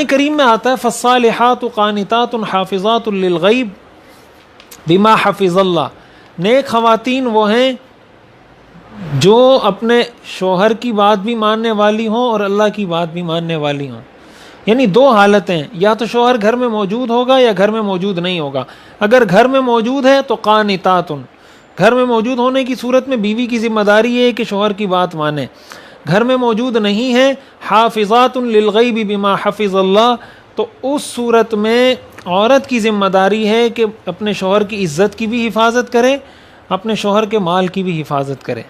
کریم میں آتا ہے فالصالحات قانتات حافظات للغیب بما حفظ اللہ، نیک خواتین وہ ہیں جو اپنے شوہر کی بات بھی ماننے والی ہوں اور اللہ کی بات بھی ماننے والی ہوں. یعنی دو حالتیں، یا تو شوہر گھر میں موجود ہوگا یا گھر میں موجود نہیں ہوگا. اگر گھر میں موجود ہے تو قانتات، گھر میں موجود ہونے کی صورت میں بیوی کی ذمہ داری ہے کہ شوہر کی بات مانے. گھر میں موجود نہیں ہے حافظات للغیب بما حفظ اللہ، تو اس صورت میں عورت کی ذمہ داری ہے کہ اپنے شوہر کی عزت کی بھی حفاظت کرے، اپنے شوہر کے مال کی بھی حفاظت کرے.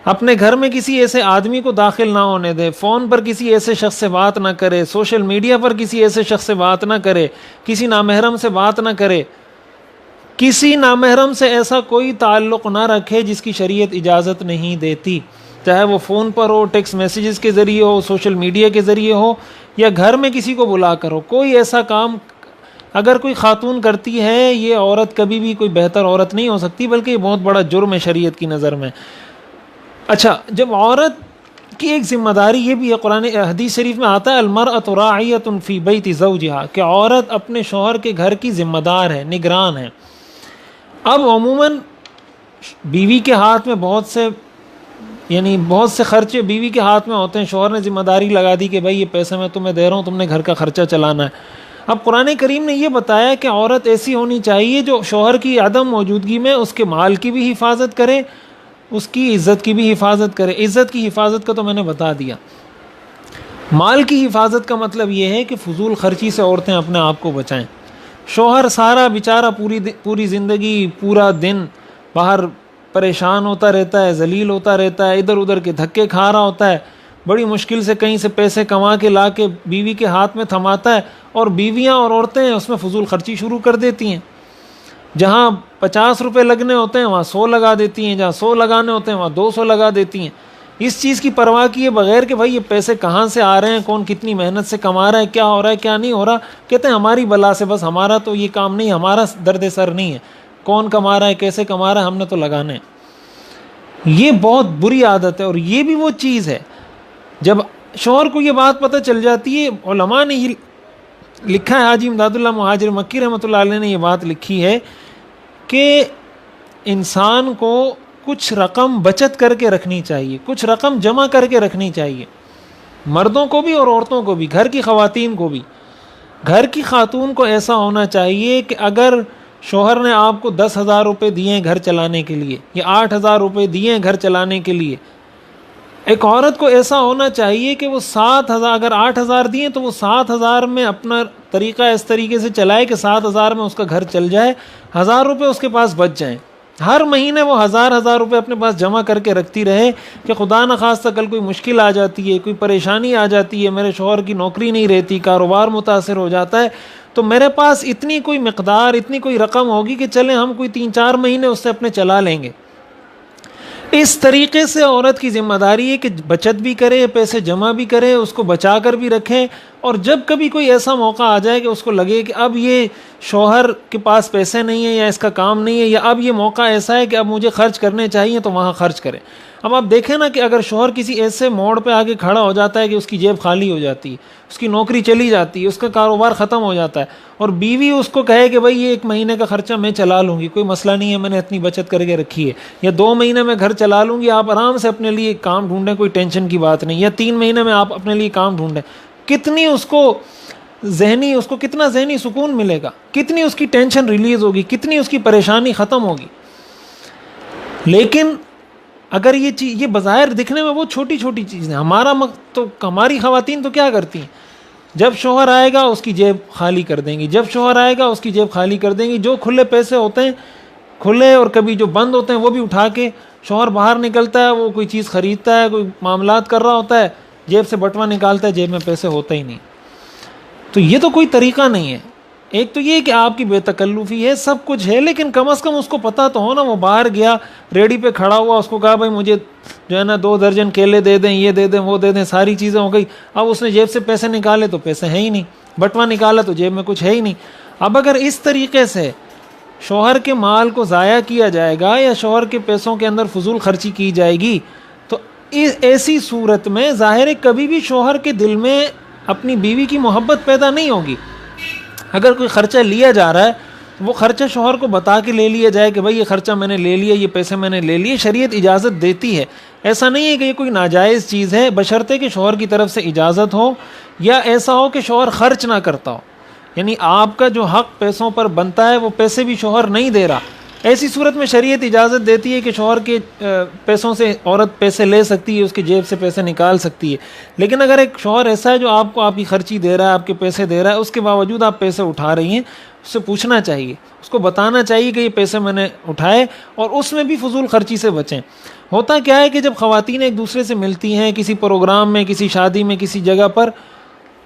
اپنے گھر میں کسی ایسے آدمی کو داخل نہ ہونے دے، فون پر کسی ایسے شخص سے بات نہ کرے، سوشل میڈیا پر کسی ایسے شخص سے بات نہ کرے، کسی نامحرم سے بات نہ کرے، کسی نامحرم سے ایسا کوئی تعلق نہ رکھے جس کی شریعت اجازت نہیں دیتی، چاہے وہ فون پر ہو، ٹیکسٹ میسیجز کے ذریعے ہو، سوشل میڈیا کے ذریعے ہو، یا گھر میں کسی کو بلا کر ہو. کوئی ایسا کام اگر کوئی خاتون کرتی ہے، یہ عورت کبھی بھی کوئی بہتر عورت نہیں ہو سکتی، بلکہ یہ بہت بڑا جرم ہے شریعت کی نظر میں. اچھا، جب عورت کی ایک ذمہ داری یہ بھی ہے، قرآن حدیث شریف میں آتا ہے المرأۃ راعیۃ فی بیت زوجہا، کہ عورت اپنے شوہر کے گھر کی ذمہ دار ہے، نگران ہے. اب عموماً بیوی کے ہاتھ میں بہت سے خرچے بیوی کے ہاتھ میں ہوتے ہیں. شوہر نے ذمہ داری لگا دی کہ بھائی یہ پیسے میں تمہیں دے رہا ہوں، تم نے گھر کا خرچہ چلانا ہے. اب قرآن کریم نے یہ بتایا کہ عورت ایسی ہونی چاہیے جو شوہر کی عدم موجودگی میں اس کے مال کی بھی حفاظت کرے، اس کی عزت کی بھی حفاظت کرے. عزت کی حفاظت کا تو میں نے بتا دیا. مال کی حفاظت کا مطلب یہ ہے کہ فضول خرچی سے عورتیں اپنے آپ کو بچائیں. شوہر سارا بیچارہ پوری زندگی، پورا دن باہر پریشان ہوتا رہتا ہے، ذلیل ہوتا رہتا ہے، ادھر ادھر کے دھکے کھا رہا ہوتا ہے، بڑی مشکل سے کہیں سے پیسے کما کے لا کے بیوی کے ہاتھ میں تھماتا ہے، اور بیویاں اور عورتیں اس میں فضول خرچی شروع کر دیتی ہیں. جہاں 50 روپے لگنے ہوتے ہیں وہاں 100 لگا دیتی ہیں، جہاں 100 لگانے ہوتے ہیں وہاں 200 لگا دیتی ہیں، اس چیز کی پرواہ کیے بغیر کہ بھائی یہ پیسے کہاں سے آ رہے ہیں، کون کتنی محنت سے کما رہا ہے، کیا ہو رہا ہے کیا نہیں ہو رہا. کہتے ہیں ہماری بلا سے، بس ہمارا تو یہ کام نہیں، ہمارا درد سر نہیں ہے، کون کما رہا ہے کیسے کما رہا ہے، ہم نے تو لگانے ہیں. یہ بہت بری عادت ہے. اور یہ بھی وہ چیز ہے جب شوہر کو یہ بات پتہ چل جاتی ہے. علماء نے یہ لکھا ہے، حاجی امداد اللہ مہاجر مکی رحمۃ اللہ علیہ نے یہ بات لکھی ہے کہ انسان کو کچھ رقم بچت کر کے رکھنی چاہیے، کچھ رقم جمع کر کے رکھنی چاہیے، مردوں کو بھی اور عورتوں کو بھی، گھر کی خواتین کو بھی. گھر کی خاتون کو ایسا ہونا چاہیے کہ اگر شوہر نے آپ کو 10,000 روپے دیے ہیں گھر چلانے کے لیے، یا 8,000 روپے دیے ہیں گھر چلانے کے لیے، ایک عورت کو ایسا ہونا چاہیے کہ وہ 7,000، اگر 8,000 دیے تو وہ 7,000 میں اپنا طریقہ اس طریقے سے چلائے کہ 7,000 میں اس کا گھر چل جائے، 1,000 روپے اس کے پاس بچ جائیں. ہر مہینے وہ 1,000 روپے اپنے پاس جمع کر کے رکھتی رہے کہ خدا نخواستہ کل کوئی مشکل آ جاتی ہے، کوئی پریشانی آ جاتی ہے، میرے شوہر کی نوکری نہیں رہتی، کاروبار متاثر ہو جاتا ہے، تو میرے پاس اتنی کوئی مقدار، اتنی کوئی رقم ہوگی کہ چلیں ہم کوئی 3-4 مہینے اس سے اپنے چلا لیں گے. اس طریقے سے عورت کی ذمہ داری ہے کہ بچت بھی کرے، پیسے جمع بھی کرے، اس کو بچا کر بھی رکھے. اور جب کبھی کوئی ایسا موقع آ جائے کہ اس کو لگے کہ اب یہ شوہر کے پاس پیسے نہیں ہیں، یا اس کا کام نہیں ہے، یا اب یہ موقع ایسا ہے کہ اب مجھے خرچ کرنے چاہیے، تو وہاں خرچ کرے. اب آپ دیکھیں نا کہ اگر شوہر کسی ایسے موڑ پہ آگے کھڑا ہو جاتا ہے کہ اس کی جیب خالی ہو جاتی ہے، اس کی نوکری چلی جاتی ہے، اس کا کاروبار ختم ہو جاتا ہے، اور بیوی اس کو کہے کہ بھائی یہ 1 مہینے کا خرچہ میں چلا لوں گی، کوئی مسئلہ نہیں ہے، میں نے اتنی بچت کر کے رکھی ہے، یا 2 مہینے میں گھر چلا لوں گی، آپ آرام سے اپنے لیے کام ڈھونڈیں، کوئی ٹینشن کی بات نہیں، یا 3 مہینے میں آپ اپنے لیے کام ڈھونڈیں، کتنی اس کو کتنا ذہنی سکون ملے گا، کتنی اس کی ٹینشن ریلیز ہوگی، کتنی اس کی پریشانی ختم ہوگی. لیکن اگر یہ بظاہر دکھنے میں وہ چھوٹی چھوٹی چیزیں، ہماری خواتین تو کیا کرتی ہیں، جب شوہر آئے گا اس کی جیب خالی کر دیں گی، جب شوہر آئے گا اس کی جیب خالی کر دیں گی، جو کھلے پیسے ہوتے ہیں کھلے، اور کبھی جو بند ہوتے ہیں وہ بھی اٹھا کے، شوہر باہر نکلتا ہے، وہ کوئی چیز خریدتا ہے، کوئی معاملات کر رہا ہوتا ہے، جیب سے بٹوا نکالتا ہے، جیب میں پیسے ہوتا ہی نہیں. تو یہ تو کوئی طریقہ نہیں ہے. ایک تو یہ کہ آپ کی بے تکلفی ہے، سب کچھ ہے، لیکن کم از کم اس کو پتہ تو ہو نا. وہ باہر گیا، ریڈی پہ کھڑا ہوا، اس کو کہا بھائی مجھے جو ہے نا 2 درجن کیلے دے دیں، یہ دے دیں، وہ دے دیں، ساری چیزیں ہو گئی. اب اس نے جیب سے پیسے نکالے تو پیسے ہیں ہی نہیں، بٹوا نکالا تو جیب میں کچھ ہے ہی نہیں. اب اگر اس طریقے سے شوہر کے مال کو ضائع کیا جائے گا، یا شوہر کے پیسوں کے اندر فضول خرچی کی جائے گی، تو ایسی صورت میں ظاہر ہے کبھی بھی شوہر کے دل میں اپنی بیوی کی محبت پیدا نہیں ہوگی. اگر کوئی خرچہ لیا جا رہا ہے تو وہ خرچہ شوہر کو بتا کے لے لیا جائے کہ بھائی یہ خرچہ میں نے لے لیا, یہ پیسے میں نے لے لیے. شریعت اجازت دیتی ہے, ایسا نہیں ہے کہ یہ کوئی ناجائز چیز ہے, بشرطے کہ شوہر کی طرف سے اجازت ہو, یا ایسا ہو کہ شوہر خرچ نہ کرتا ہو, یعنی آپ کا جو حق پیسوں پر بنتا ہے وہ پیسے بھی شوہر نہیں دے رہا. ایسی صورت میں شریعت اجازت دیتی ہے کہ شوہر کے پیسوں سے عورت پیسے لے سکتی ہے, اس کی جیب سے پیسے نکال سکتی ہے. لیکن اگر ایک شوہر ایسا ہے جو آپ کو آپ کی خرچی دے رہا ہے, آپ کے پیسے دے رہا ہے, اس کے باوجود آپ پیسے اٹھا رہی ہیں, اس سے پوچھنا چاہیے, اس کو بتانا چاہیے کہ یہ پیسے میں نے اٹھائے, اور اس میں بھی فضول خرچی سے بچیں. ہوتا کیا ہے کہ جب خواتین ایک دوسرے سے ملتی ہیں کسی پروگرام میں, کسی شادی میں, کسی جگہ پر,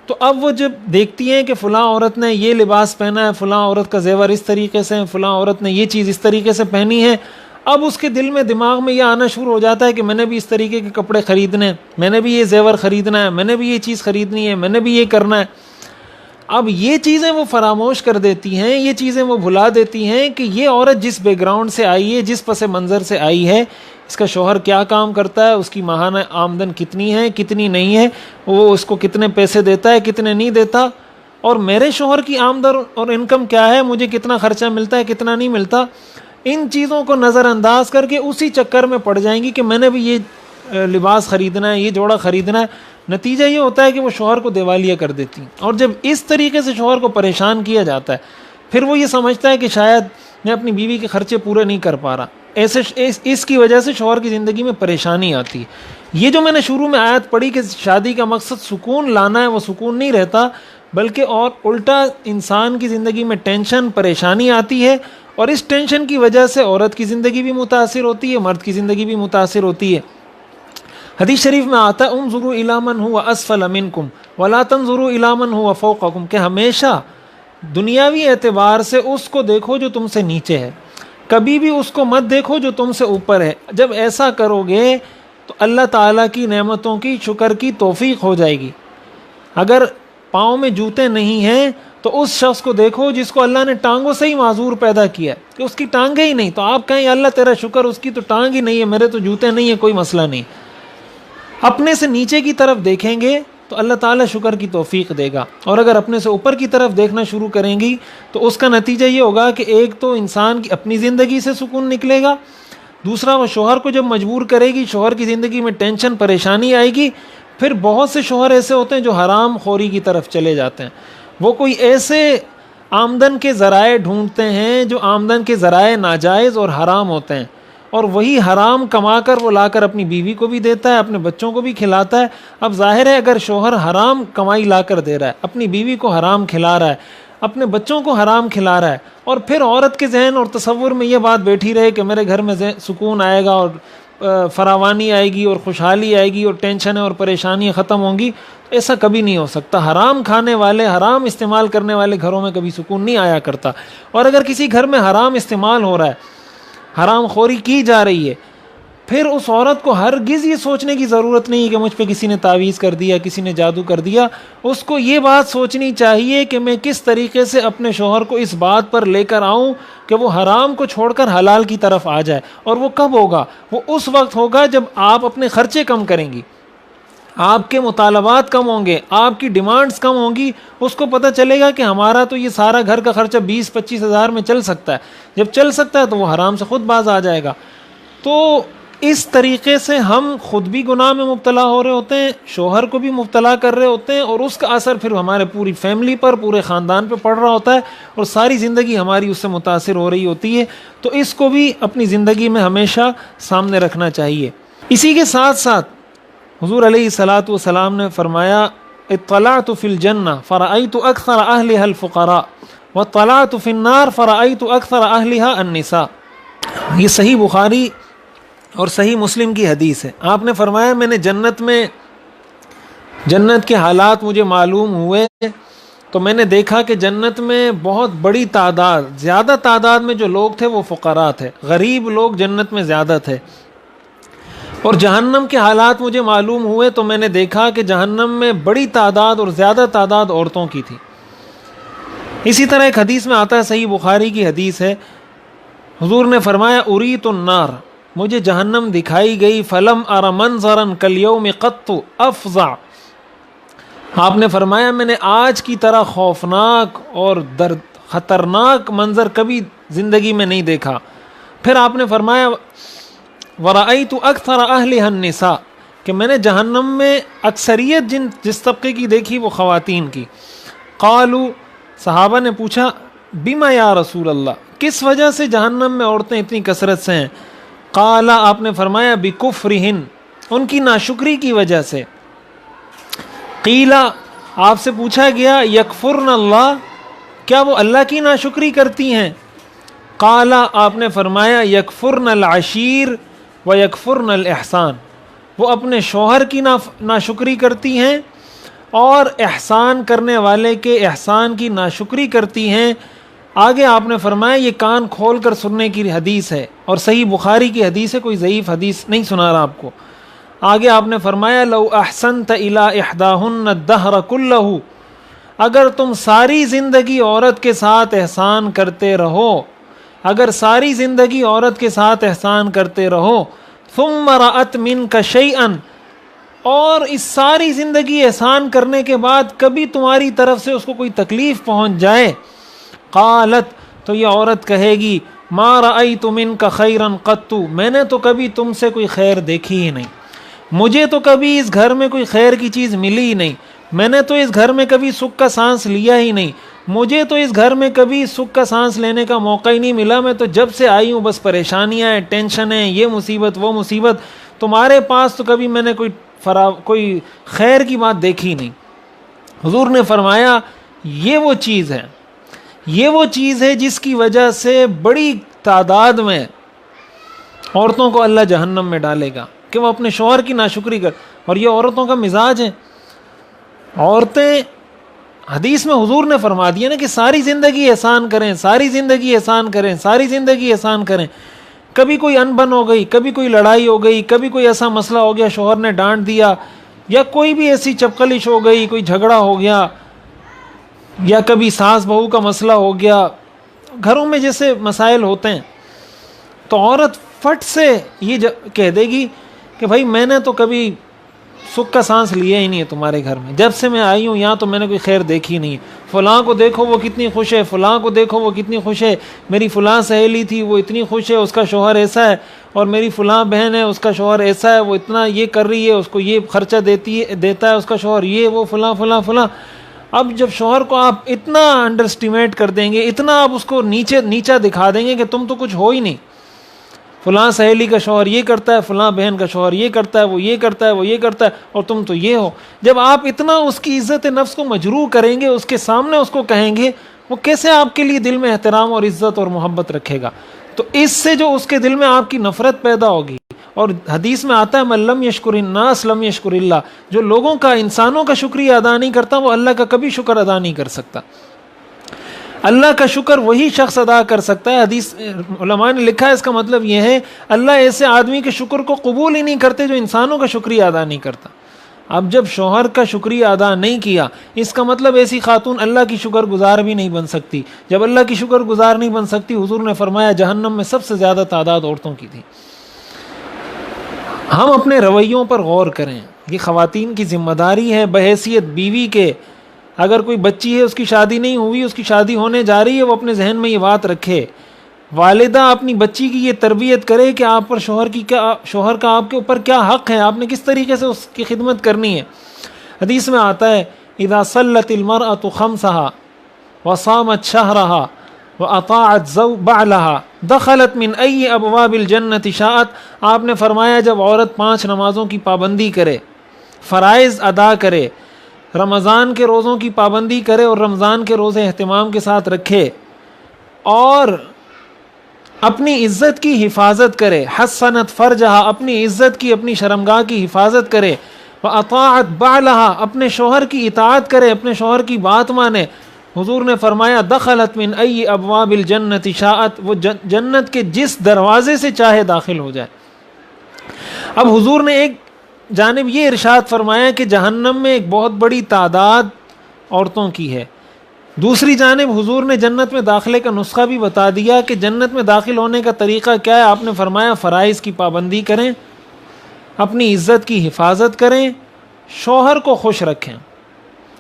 تو اب وہ جب دیکھتی ہیں کہ فلاں عورت نے یہ لباس پہنا ہے, فلاں عورت کا زیور اس طریقے سے ہے, فلاں عورت نے یہ چیز اس طریقے سے پہنی ہے, اب اس کے دل میں دماغ میں یہ آنا شروع ہو جاتا ہے کہ میں نے بھی اس طریقے کے کپڑے خریدنے ہیں, میں نے بھی یہ زیور خریدنا ہے, میں نے بھی یہ چیز خریدنی ہے, میں نے بھی یہ کرنا ہے. اب یہ چیزیں وہ فراموش کر دیتی ہیں, یہ چیزیں وہ بھلا دیتی ہیں کہ یہ عورت جس بیک گراؤنڈ سے آئی ہے, جس پس منظر سے آئی ہے, اس کا شوہر کیا کام کرتا ہے, اس کی ماہانہ آمدن کتنی ہے, کتنی نہیں ہے, وہ اس کو کتنے پیسے دیتا ہے, کتنے نہیں دیتا, اور میرے شوہر کی آمدن اور انکم کیا ہے, مجھے کتنا خرچہ ملتا ہے, کتنا نہیں ملتا. ان چیزوں کو نظر انداز کر کے اسی چکر میں پڑ جائیں گی کہ میں نے بھی یہ لباس خریدنا ہے, یہ جوڑا خریدنا ہے. نتیجہ یہ ہوتا ہے کہ وہ شوہر کو دیوالیہ کر دیتی ہیں, اور جب اس طریقے سے شوہر کو پریشان کیا جاتا ہے, پھر وہ یہ سمجھتا ہے کہ شاید میں اپنی بیوی کے خرچے پورے نہیں کر پا رہا. اس کی وجہ سے شوہر کی زندگی میں پریشانی آتی ہے. یہ جو میں نے شروع میں آیت پڑھی کہ شادی کا مقصد سکون لانا ہے, وہ سکون نہیں رہتا, بلکہ اور الٹا انسان کی زندگی میں ٹینشن, پریشانی آتی ہے, اور اس ٹینشن کی وجہ سے عورت کی زندگی بھی متاثر ہوتی ہے, مرد کی زندگی بھی متاثر ہوتی ہے. حدیث شریف میں آتا ہے انظروا الی من هو اسفل منکم ولا تنظروا الی من هو فوقکم, کہ ہمیشہ دنیاوی اعتبار سے اس کو دیکھو جو تم سے نیچے ہے, کبھی بھی اس کو مت دیکھو جو تم سے اوپر ہے. جب ایسا کرو گے تو اللہ تعالیٰ کی نعمتوں کی شکر کی توفیق ہو جائے گی. اگر پاؤں میں جوتے نہیں ہیں تو اس شخص کو دیکھو جس کو اللہ نے ٹانگوں سے ہی معذور پیدا کیا, کہ اس کی ٹانگیں ہی نہیں, تو آپ کہیں اللہ تیرا شکر, اس کی تو ٹانگ ہی نہیں ہے, میرے تو جوتے نہیں ہیں, کوئی مسئلہ نہیں. اپنے سے نیچے کی طرف دیکھیں گے تو اللہ تعالیٰ شکر کی توفیق دے گا, اور اگر اپنے سے اوپر کی طرف دیکھنا شروع کریں گی تو اس کا نتیجہ یہ ہوگا کہ ایک تو انسان کی اپنی زندگی سے سکون نکلے گا, دوسرا وہ شوہر کو جب مجبور کرے گی, شوہر کی زندگی میں ٹینشن, پریشانی آئے گی. پھر بہت سے شوہر ایسے ہوتے ہیں جو حرام خوری کی طرف چلے جاتے ہیں, وہ کوئی ایسے آمدن کے ذرائع ڈھونڈتے ہیں جو آمدن کے ذرائع ناجائز اور حرام ہوتے ہیں, اور وہی حرام کما کر وہ لا کر اپنی بیوی کو بھی دیتا ہے, اپنے بچوں کو بھی کھلاتا ہے. اب ظاہر ہے اگر شوہر حرام کمائی لا کر دے رہا ہے, اپنی بیوی کو حرام کھلا رہا ہے, اپنے بچوں کو حرام کھلا رہا ہے, اور پھر عورت کے ذہن اور تصور میں یہ بات بیٹھی رہے کہ میرے گھر میں سکون آئے گا, اور فراوانی آئے گی, اور خوشحالی آئے گی, اور ٹینشنیں اور پریشانیاں ختم ہوں گی, ایسا کبھی نہیں ہو سکتا. حرام کھانے والے, حرام استعمال کرنے والے گھروں میں کبھی سکون نہیں آیا کرتا. اور اگر کسی گھر میں حرام استعمال ہو رہا ہے, حرام خوری کی جا رہی ہے, پھر اس عورت کو ہرگز یہ سوچنے کی ضرورت نہیں کہ مجھ پہ کسی نے تعویذ کر دیا, کسی نے جادو کر دیا. اس کو یہ بات سوچنی چاہیے کہ میں کس طریقے سے اپنے شوہر کو اس بات پر لے کر آؤں کہ وہ حرام کو چھوڑ کر حلال کی طرف آ جائے. اور وہ کب ہوگا؟ وہ اس وقت ہوگا جب آپ اپنے خرچے کم کریں گی, آپ کے مطالبات کم ہوں گے, آپ کی ڈیمانڈز کم ہوں گی. اس کو پتہ چلے گا کہ ہمارا تو یہ سارا گھر کا خرچہ 20-25 ہزار میں چل سکتا ہے. جب چل سکتا ہے تو وہ حرام سے خود باز آ جائے گا. تو اس طریقے سے ہم خود بھی گناہ میں مبتلا ہو رہے ہوتے ہیں, شوہر کو بھی مبتلا کر رہے ہوتے ہیں, اور اس کا اثر پھر ہمارے پوری فیملی پر, پورے خاندان پہ پڑ رہا ہوتا ہے, اور ساری زندگی ہماری اس سے متاثر ہو رہی ہوتی ہے. تو اس کو بھی اپنی زندگی میں ہمیشہ سامنے رکھنا چاہیے. اسی کے ساتھ ساتھ حضور علیہ الصلاۃ والسلام نے فرمایا اطلعت فی الجنہ فرأیت اکثر اہلها الفقراء واطلعت فی النار فرأیت اکثر اہلها النساء. یہ صحیح بخاری اور صحیح مسلم کی حدیث ہے. آپ نے فرمایا میں نے جنت کے حالات مجھے معلوم ہوئے تو میں نے دیکھا کہ جنت میں بہت بڑی تعداد, زیادہ تعداد میں جو لوگ تھے وہ فقراء تھے, غریب لوگ جنت میں زیادہ تھے. اور جہنم کے حالات مجھے معلوم ہوئے تو میں نے دیکھا کہ جہنم میں بڑی تعداد اور زیادہ تعداد عورتوں کی تھی. اسی طرح ایک حدیث میں آتا ہے, صحیح بخاری کی حدیث ہے, حضور نے فرمایا اریت النار, مجھے جہنم دکھائی گئی, فلم ار منظرا کالیوم قط افظع آپ نے فرمایا میں نے آج کی طرح خوفناک اور خطرناک منظر کبھی زندگی میں نہیں دیکھا. پھر آپ نے فرمایا وَرَأَيْتُ أَكْثَرَ أَهْلِهَا النِّسَاء کہ میں نے جہنم میں اکثریت جس طبقے کی دیکھی وہ خواتین کی. قالوا صحابہ نے پوچھا بما یا رسول اللہ کس وجہ سے جہنم میں عورتیں اتنی کثرت سے ہیں؟ قال آپ نے فرمایا بکفرہن ان کی ناشکری کی وجہ سے. قیل آپ سے پوچھا گیا یکفرن اللہ کیا وہ اللہ کی ناشکری کرتی ہیں؟ قال آپ نے فرمایا یکفرن العشیر و یکفرن الاحسان وہ اپنے شوہر کی ناشکری کرتی ہیں اور احسان کرنے والے کے احسان کی ناشکری کرتی ہیں. آگے آپ نے فرمایا یہ کان کھول کر سننے کی حدیث ہے اور صحیح بخاری کی حدیث ہے، کوئی ضعیف حدیث نہیں سنا رہا آپ کو. آگے آپ نے فرمایا لو احسنت الی احداہن الدہر کلہ اگر تم ساری زندگی عورت کے ساتھ احسان کرتے رہو، اگر ساری زندگی عورت کے ساتھ احسان کرتے رہو ثم رأت منک شیئا اور اس ساری زندگی احسان کرنے کے بعد کبھی تمہاری طرف سے اس کو کوئی تکلیف پہنچ جائے، قالت تو یہ عورت کہے گی ما رأیت منک خیرا قط میں نے تو کبھی تم سے کوئی خیر دیکھی ہی نہیں، مجھے تو کبھی اس گھر میں کوئی خیر کی چیز ملی ہی نہیں، میں نے تو اس گھر میں کبھی سکھ کا سانس لیا ہی نہیں، مجھے تو اس گھر میں کبھی سکھ کا سانس لینے کا موقع ہی نہیں ملا، میں تو جب سے آئی ہوں بس پریشانیاں ہیں، ٹینشن ہیں، یہ مصیبت وہ مصیبت، تمہارے پاس تو کبھی میں نے کوئی خیر کی بات دیکھی نہیں. حضور نے فرمایا یہ وہ چیز ہے، یہ وہ چیز ہے جس کی وجہ سے بڑی تعداد میں عورتوں کو اللہ جہنم میں ڈالے گا کہ وہ اپنے شوہر کی ناشکری کر. اور یہ عورتوں کا مزاج ہے. عورتیں حدیث میں حضور نے فرما دیا نا کہ ساری زندگی احسان کریں، ساری زندگی احسان کریں، ساری زندگی احسان کریں. کبھی کوئی انبن ہو گئی، کبھی کوئی لڑائی ہو گئی، کبھی کوئی ایسا مسئلہ ہو گیا شوہر نے ڈانٹ دیا، یا کوئی بھی ایسی چپکلش ہو گئی، کوئی جھگڑا ہو گیا، یا کبھی ساس بہو کا مسئلہ ہو گیا، گھروں میں جیسے مسائل ہوتے ہیں، تو عورت فٹ سے یہ کہہ دے گی کہ بھائی میں نے تو کبھی سکھ کا سانس لیا ہی نہیں ہے تمہارے گھر میں، جب سے میں آئی ہوں یہاں تو میں نے کوئی خیر دیکھی نہیں. فلاں کو دیکھو وہ کتنی خوش ہے، فلاں کو دیکھو وہ کتنی خوش ہے، میری فلاں سہیلی تھی وہ اتنی خوش ہے، اس کا شوہر ایسا ہے، اور میری فلاں بہن ہے اس کا شوہر ایسا ہے، وہ اتنا یہ کر رہی ہے، اس کو یہ خرچہ دیتا ہے اس کا شوہر، یہ وہ فلاں فلاں فلاں. اب جب شوہر کو آپ اتنا انڈر اسٹیمیٹ کر دیں گے، اتنا آپ اس کو نیچا دکھا دیں گے کہ تم تو کچھ ہو ہی نہیں، فلاں سہیلی کا شوہر یہ کرتا ہے، فلاں بہن کا شوہر یہ کرتا ہے، وہ یہ کرتا ہے، وہ یہ کرتا ہے، اور تم تو یہ ہو. جب آپ اتنا اس کی عزت نفس کو مجروح کریں گے، اس کے سامنے اس کو کہیں گے، وہ کیسے آپ کے لیے دل میں احترام اور عزت اور محبت رکھے گا؟ تو اس سے جو اس کے دل میں آپ کی نفرت پیدا ہوگی. اور حدیث میں آتا ہے من لم یشکر الناس لم یشکر اللہ، جو لوگوں کا، انسانوں کا شکریہ ادا نہیں کرتا وہ اللہ کا کبھی شکر ادا نہیں کر سکتا. اللہ کا شکر وہی شخص ادا کر سکتا ہے. حدیث علماء نے لکھا ہے اس کا مطلب یہ ہے اللہ ایسے آدمی کے شکر کو قبول ہی نہیں کرتے جو انسانوں کا شکریہ ادا نہیں کرتا. اب جب شوہر کا شکریہ ادا نہیں کیا، اس کا مطلب ایسی خاتون اللہ کی شکر گزار بھی نہیں بن سکتی. جب اللہ کی شکر گزار نہیں بن سکتی، حضور نے فرمایا جہنم میں سب سے زیادہ تعداد عورتوں کی تھی. ہم اپنے رویوں پر غور کریں. یہ خواتین کی ذمہ داری ہے بحیثیت بیوی کے. اگر کوئی بچی ہے اس کی شادی نہیں ہوئی، اس کی شادی ہونے جا رہی ہے، وہ اپنے ذہن میں یہ بات رکھے. والدہ اپنی بچی کی یہ تربیت کرے کہ آپ پر شوہر کا آپ کے اوپر کیا حق ہے، آپ نے کس طریقے سے اس کی خدمت کرنی ہے. حدیث میں آتا ہے اذا صلت المرأة خمسها وصامت شهرها وأطاعت بعلها دخلت من أي أبواب الجنة شاءت. آپ نے فرمایا جب عورت 5 نمازوں کی پابندی کرے، فرائض ادا کرے، رمضان کے روزوں کی پابندی کرے اور رمضان کے روزے اہتمام کے ساتھ رکھے، اور اپنی عزت کی حفاظت کرے، حسنت فرجہا، اپنی عزت کی، اپنی شرمگاہ کی حفاظت کرے، وأطاعت بعلہا، اپنے شوہر کی اطاعت کرے، اپنے شوہر کی بات مانے، حضور نے فرمایا دخلت من ای ابواب الجنت شاءت، وہ جنت کے جس دروازے سے چاہے داخل ہو جائے. اب حضور نے ایک جانب یہ ارشاد فرمایا کہ جہنم میں ایک بہت بڑی تعداد عورتوں کی ہے، دوسری جانب حضور نے جنت میں داخلے کا نسخہ بھی بتا دیا کہ جنت میں داخل ہونے کا طریقہ کیا ہے. آپ نے فرمایا فرائض کی پابندی کریں، اپنی عزت کی حفاظت کریں، شوہر کو خوش رکھیں.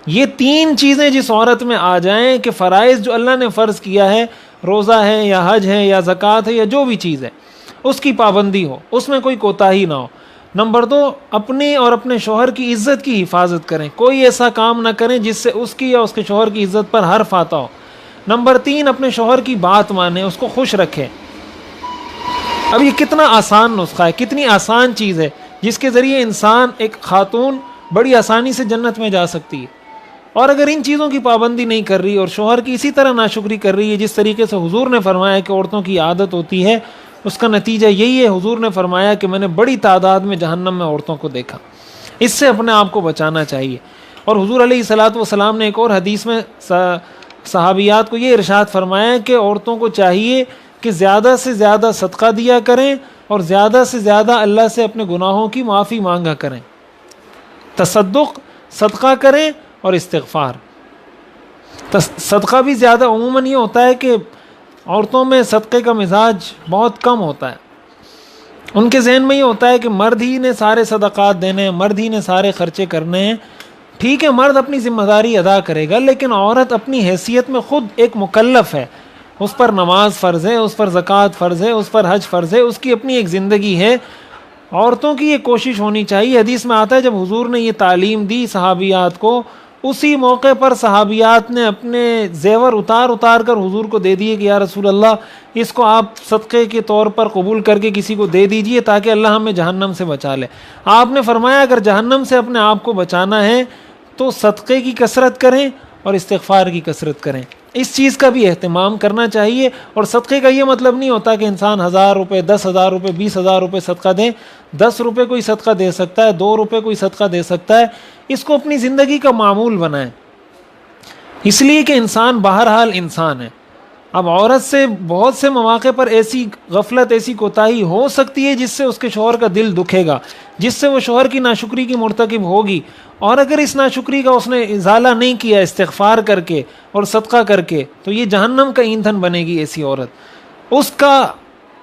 یہ 3 چیزیں جس عورت میں آ جائیں کہ فرائض جو اللہ نے فرض کیا ہے، روزہ ہے یا حج ہے یا زکوٰۃ ہے یا جو بھی چیز ہے، اس کی پابندی ہو، اس میں کوئی کوتاہی نہ ہو۔ نمبر 2، اپنی اور اپنے شوہر کی عزت کی حفاظت کریں، کوئی ایسا کام نہ کریں جس سے اس کی یا اس کے شوہر کی عزت پر حرف آتا ہو۔ نمبر 3، اپنے شوہر کی بات مانیں، اس کو خوش رکھیں۔ اب یہ کتنا آسان نسخہ ہے، کتنی آسان چیز ہے جس کے ذریعے انسان، ایک خاتون بڑی آسانی سے جنت میں جا سکتی ہے۔ اور اگر ان چیزوں کی پابندی نہیں کر رہی اور شوہر کی اسی طرح ناشکری کر رہی ہے جس طریقے سے حضور نے فرمایا کہ عورتوں کی عادت ہوتی ہے، اس کا نتیجہ یہی ہے، حضور نے فرمایا کہ میں نے بڑی تعداد میں جہنم میں عورتوں کو دیکھا۔ اس سے اپنے آپ کو بچانا چاہیے۔ اور حضور علیہ الصلاۃ والسلام نے ایک اور حدیث میں صحابیات کو یہ ارشاد فرمایا کہ عورتوں کو چاہیے کہ زیادہ سے زیادہ صدقہ دیا کریں اور زیادہ سے زیادہ اللہ سے اپنے گناہوں کی معافی مانگا کریں۔ تصدق، صدقہ کریں اور استغفار۔ صدقہ بھی زیادہ عموماً یہ ہوتا ہے کہ عورتوں میں صدقے کا مزاج بہت کم ہوتا ہے۔ ان کے ذہن میں یہ ہوتا ہے کہ مرد ہی نے سارے صدقات دینے ہیں، مرد ہی نے سارے خرچے کرنے ہیں۔ ٹھیک ہے، مرد اپنی ذمہ داری ادا کرے گا، لیکن عورت اپنی حیثیت میں خود ایک مکلف ہے، اس پر نماز فرض ہے، اس پر زکوٰۃ فرض ہے، اس پر حج فرض ہے، اس کی اپنی ایک زندگی ہے۔ عورتوں کی یہ کوشش ہونی چاہیے۔ حدیث میں آتا ہے جب حضور نے یہ تعلیم دی صحابیات کو، اسی موقع پر صحابیات نے اپنے زیور اتار کر حضور کو دے دیے کہ یا رسول اللہ، اس کو آپ صدقے کے طور پر قبول کر کے کسی کو دے دیجئے تاکہ اللہ ہمیں جہنم سے بچا لے۔ آپ نے فرمایا اگر جہنم سے اپنے آپ کو بچانا ہے تو صدقے کی کثرت کریں اور استغفار کی کثرت کریں۔ اس چیز کا بھی اہتمام کرنا چاہیے۔ اور صدقے کا یہ مطلب نہیں ہوتا کہ انسان 1000 روپے، 10,000 روپے، 20,000 روپے صدقہ دیں۔ 10 روپے کوئی صدقہ دے سکتا ہے، 2 روپے کوئی صدقہ دے سکتا ہے۔ اس کو اپنی زندگی کا معمول بنائیں، اس لیے کہ انسان بہرحال انسان ہے۔ اب عورت سے بہت سے مواقع پر ایسی غفلت، ایسی کوتاہی ہو سکتی ہے جس سے اس کے شوہر کا دل دکھے گا، جس سے وہ شوہر کی ناشکری کی مرتکب ہوگی۔ اور اگر اس ناشکری کا اس نے ازالہ نہیں کیا استغفار کر کے اور صدقہ کر کے، تو یہ جہنم کا ایندھن بنے گی ایسی عورت۔ اس کا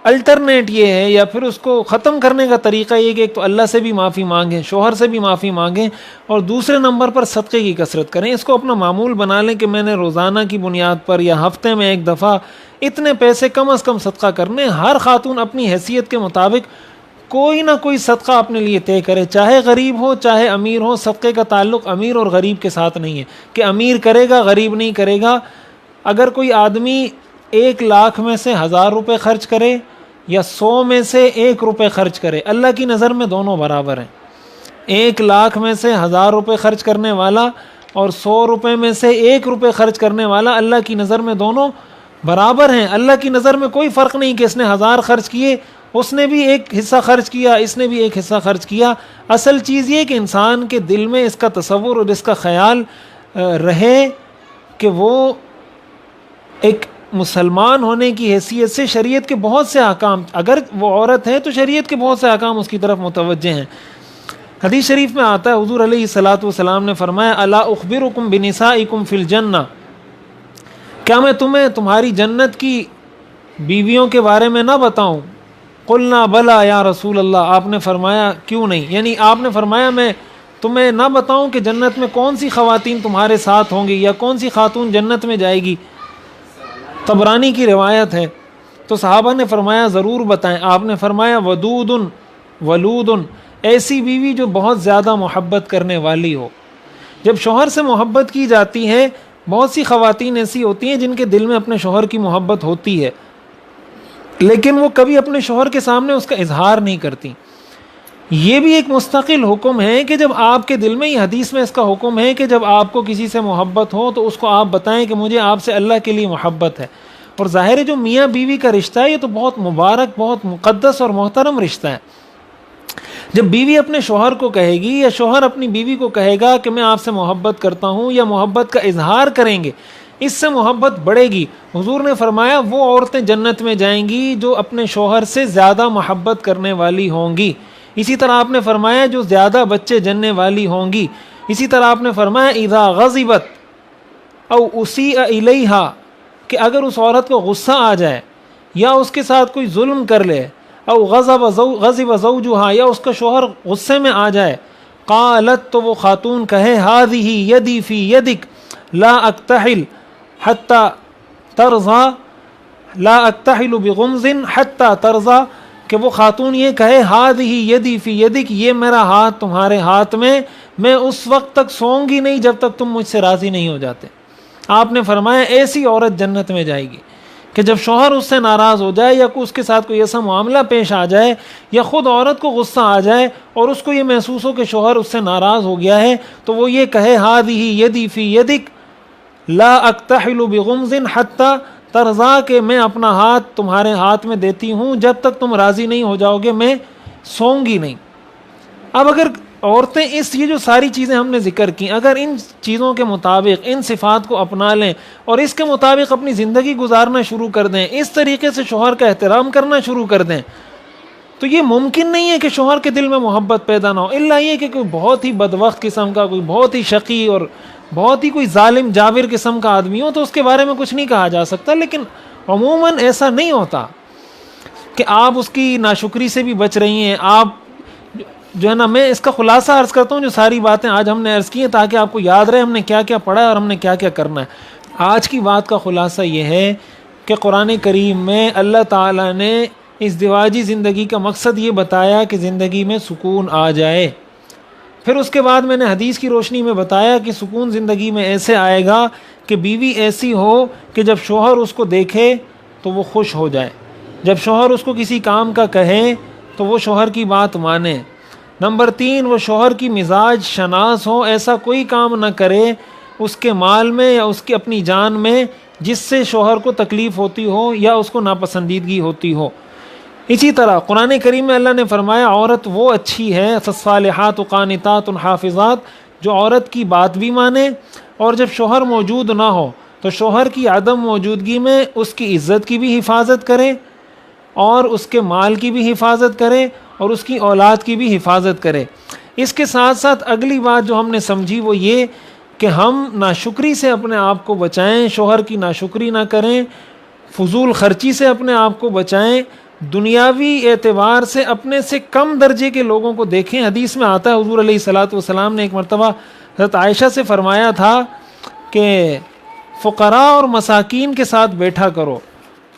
الٹرنیٹ یہ ہے، یا پھر اس کو ختم کرنے کا طریقہ یہ کہ ایک تو اللہ سے بھی معافی مانگیں، شوہر سے بھی معافی مانگیں، اور دوسرے نمبر پر صدقے کی کثرت کریں۔ اس کو اپنا معمول بنا لیں کہ میں نے روزانہ کی بنیاد پر یا ہفتے میں ایک دفعہ اتنے پیسے کم از کم صدقہ کرنے۔ ہر خاتون اپنی حیثیت کے مطابق کوئی نہ کوئی صدقہ اپنے لیے طے کرے، چاہے غریب ہو چاہے امیر ہو۔ صدقے کا تعلق امیر اور غریب کے ساتھ نہیں ہے کہ امیر کرے گا غریب نہیں کرے گا۔ اگر کوئی آدمی 1 لاکھ میں سے 1000 روپے خرچ کرے یا 100 میں سے 1 روپے خرچ کرے، اللہ کی نظر میں دونوں برابر ہیں۔ 1 لاکھ میں سے 1000 روپے خرچ کرنے والا اور 100 روپے میں سے 1 روپے خرچ کرنے والا اللہ کی نظر میں دونوں برابر ہیں۔ اللہ کی نظر میں کوئی فرق نہیں کہ اس نے 1000 خرچ کیے، اس نے بھی ایک حصہ خرچ کیا، اس نے بھی ایک حصہ خرچ کیا۔ اصل چیز یہ کہ انسان کے دل میں اس کا تصور اور اس کا خیال رہے کہ وہ ایک مسلمان ہونے کی حیثیت سے شریعت کے بہت سے احکام، اگر وہ عورت ہے تو شریعت کے بہت سے احکام اس کی طرف متوجہ ہیں۔ حدیث شریف میں آتا ہے حضور علیہ الصلاۃ والسلام نے فرمایا الا اخبرکم بنسائکم فی الجنہ، کیا میں تمہیں تمہاری جنت کی بیویوں کے بارے میں نہ بتاؤں؟ قلنا بلا یا رسول اللہ، آپ نے فرمایا کیوں نہیں، یعنی آپ نے فرمایا میں تمہیں نہ بتاؤں کہ جنت میں کون سی خواتین تمہارے ساتھ ہوں گی یا کون سی خاتون جنت میں جائے گی؟ طبرانی کی روایت ہے۔ تو صحابہ نے فرمایا ضرور بتائیں۔ آپ نے فرمایا ودود ولود، ایسی بیوی جو بہت زیادہ محبت کرنے والی ہو۔ جب شوہر سے محبت کی جاتی ہے، بہت سی خواتین ایسی ہوتی ہیں جن کے دل میں اپنے شوہر کی محبت ہوتی ہے، لیکن وہ کبھی اپنے شوہر کے سامنے اس کا اظہار نہیں کرتی۔ یہ بھی ایک مستقل حکم ہے کہ جب آپ کے دل میں، یہ حدیث میں اس کا حکم ہے کہ جب آپ کو کسی سے محبت ہو تو اس کو آپ بتائیں کہ مجھے آپ سے اللہ کے لیے محبت ہے۔ اور ظاہر ہے جو میاں بیوی کا رشتہ ہے یہ تو بہت مبارک، بہت مقدس اور محترم رشتہ ہے۔ جب بیوی اپنے شوہر کو کہے گی یا شوہر اپنی بیوی کو کہے گا کہ میں آپ سے محبت کرتا ہوں یا محبت کا اظہار کریں گے، اس سے محبت بڑھے گی۔ حضور نے فرمایا وہ عورتیں جنت میں جائیں گی جو اپنے شوہر سے زیادہ محبت کرنے والی ہوں گی۔ اسی طرح آپ نے فرمایا جو زیادہ بچے جننے والی ہوں گی۔ اسی طرح آپ نے فرمایا اذا غضبت او اسیء الیہا، کہ اگر اس عورت کو غصہ آ جائے یا اس کے ساتھ کوئی ظلم کر لے، او غضب زوجہا، یا اس کا شوہر غصے میں آ جائے، قالت تو وہ خاتون کہے هذه یدی فی یدک لا اکتحل حتی ترضى لا اکتحل بغمز حتی ترضى، کہ وہ خاتون یہ کہے هذه یدی فی یدک، یہ میرا ہاتھ تمہارے ہاتھ میں اس وقت تک سوؤں گی نہیں جب تک تم مجھ سے راضی نہیں ہو جاتے۔ آپ نے فرمایا ایسی عورت جنت میں جائے گی کہ جب شوہر اس سے ناراض ہو جائے یا اس کے ساتھ کوئی ایسا معاملہ پیش آ جائے یا خود عورت کو غصہ آ جائے اور اس کو یہ محسوس ہو کہ شوہر اس سے ناراض ہو گیا ہے، تو وہ یہ کہے هذه یدی فی یدک لا اکتحل بغمز حتی ترضى، کہ میں اپنا ہاتھ تمہارے ہاتھ میں دیتی ہوں جب تک تم راضی نہیں ہو جاؤ گے میں سوؤں گی نہیں۔ اب اگر عورتیں یہ جو ساری چیزیں ہم نے ذکر کی، اگر ان چیزوں کے مطابق ان صفات کو اپنا لیں اور اس کے مطابق اپنی زندگی گزارنا شروع کر دیں، اس طریقے سے شوہر کا احترام کرنا شروع کر دیں، تو یہ ممکن نہیں ہے کہ شوہر کے دل میں محبت پیدا نہ ہو، الا یہ کہ کوئی بہت ہی بدبخت قسم کا، کوئی بہت ہی شقی اور بہت ہی کوئی ظالم جابر قسم کا آدمی ہو تو اس کے بارے میں کچھ نہیں کہا جا سکتا، لیکن عموماً ایسا نہیں ہوتا کہ آپ اس کی ناشکری سے بھی بچ رہی ہیں۔ آپ جو ہے نا، میں اس کا خلاصہ عرض کرتا ہوں، جو ساری باتیں آج ہم نے عرض کی ہیں تاکہ آپ کو یاد رہے ہم نے کیا کیا پڑھا ہے اور ہم نے کیا کیا کرنا ہے۔ آج کی بات کا خلاصہ یہ ہے کہ قرآن کریم میں اللہ تعالیٰ نے اس زواجی زندگی کا مقصد یہ بتایا کہ زندگی میں سکون آ جائے۔ پھر اس کے بعد میں نے حدیث کی روشنی میں بتایا کہ سکون زندگی میں ایسے آئے گا کہ بیوی ایسی ہو کہ جب شوہر اس کو دیکھے تو وہ خوش ہو جائے، جب شوہر اس کو کسی کام کا کہے تو وہ شوہر کی بات مانے۔ نمبر 3، وہ شوہر کی مزاج شناس ہو، ایسا کوئی کام نہ کرے اس کے مال میں یا اس کی اپنی جان میں جس سے شوہر کو تکلیف ہوتی ہو یا اس کو ناپسندیدگی ہوتی ہو۔ اسی طرح قرآن کریم میں اللہ نے فرمایا عورت وہ اچھی ہے، فالصالحات قانتات حافظات، جو عورت کی بات بھی مانے اور جب شوہر موجود نہ ہو تو شوہر کی عدم موجودگی میں اس کی عزت کی بھی حفاظت کرے اور اس کے مال کی بھی حفاظت کرے اور اس کی اولاد کی بھی حفاظت کرے۔ اس کے ساتھ ساتھ اگلی بات جو ہم نے سمجھی وہ یہ کہ ہم ناشکری سے اپنے آپ کو بچائیں، شوہر کی ناشکری نہ کریں، فضول خرچی سے اپنے آپ کو بچائیں، دنیاوی اعتبار سے اپنے سے کم درجے کے لوگوں کو دیکھیں۔ حدیث میں آتا ہے حضور علیہ الصلاۃ والسلام نے ایک مرتبہ حضرت عائشہ سے فرمایا تھا کہ فقراء اور مساکین کے ساتھ بیٹھا کرو۔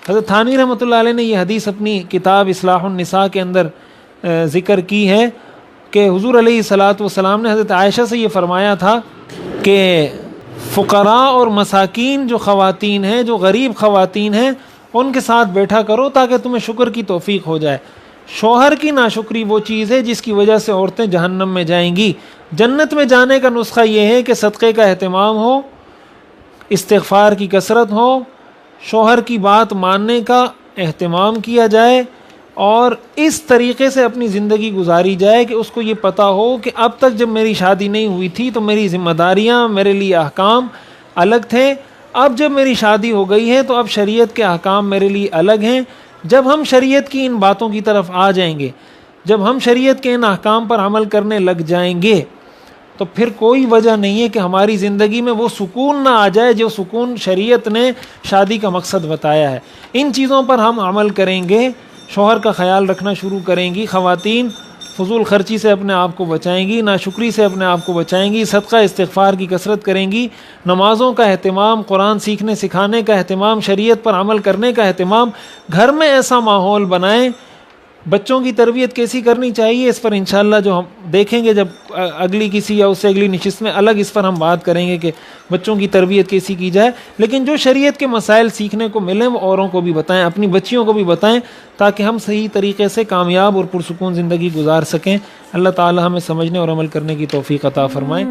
حضرت تھانوی رحمۃ اللہ علیہ نے یہ حدیث اپنی کتاب اصلاح النساء کے اندر ذکر کی ہے کہ حضور علیہ الصلاۃ والسلام نے حضرت عائشہ سے یہ فرمایا تھا کہ فقراء اور مساکین جو خواتین ہیں، جو غریب خواتین ہیں، ان کے ساتھ بیٹھا کرو تاکہ تمہیں شکر کی توفیق ہو جائے۔ شوہر کی ناشکری وہ چیز ہے جس کی وجہ سے عورتیں جہنم میں جائیں گی۔ جنت میں جانے کا نسخہ یہ ہے کہ صدقے کا اہتمام ہو، استغفار کی کثرت ہو، شوہر کی بات ماننے کا اہتمام کیا جائے اور اس طریقے سے اپنی زندگی گزاری جائے کہ اس کو یہ پتہ ہو کہ اب تک جب میری شادی نہیں ہوئی تھی تو میری ذمہ داریاں، میرے لیے احکام الگ تھے، اب جب میری شادی ہو گئی ہے تو اب شریعت کے احکام میرے لیے الگ ہیں۔ جب ہم شریعت کی ان باتوں کی طرف آ جائیں گے، جب ہم شریعت کے ان احکام پر عمل کرنے لگ جائیں گے تو پھر کوئی وجہ نہیں ہے کہ ہماری زندگی میں وہ سکون نہ آ جائے جو سکون شریعت نے شادی کا مقصد بتایا ہے۔ ان چیزوں پر ہم عمل کریں گے، شوہر کا خیال رکھنا شروع کریں گی، خواتین فضول خرچی سے اپنے آپ کو بچائیں گی، ناشکری سے اپنے آپ کو بچائیں گی، صدقہ استغفار کی کثرت کریں گی، نمازوں کا اہتمام، قرآن سیکھنے سکھانے کا اہتمام، شریعت پر عمل کرنے کا اہتمام، گھر میں ایسا ماحول بنائیں۔ بچوں کی تربیت کیسی کرنی چاہیے اس پر انشاءاللہ جو ہم دیکھیں گے جب اگلی کسی یا اس سے اگلی نشست میں الگ اس پر ہم بات کریں گے کہ بچوں کی تربیت کیسی کی جائے، لیکن جو شریعت کے مسائل سیکھنے کو ملیں وہ اوروں کو بھی بتائیں، اپنی بچیوں کو بھی بتائیں تاکہ ہم صحیح طریقے سے کامیاب اور پرسکون زندگی گزار سکیں۔ اللہ تعالی ہمیں سمجھنے اور عمل کرنے کی توفیق عطا فرمائے۔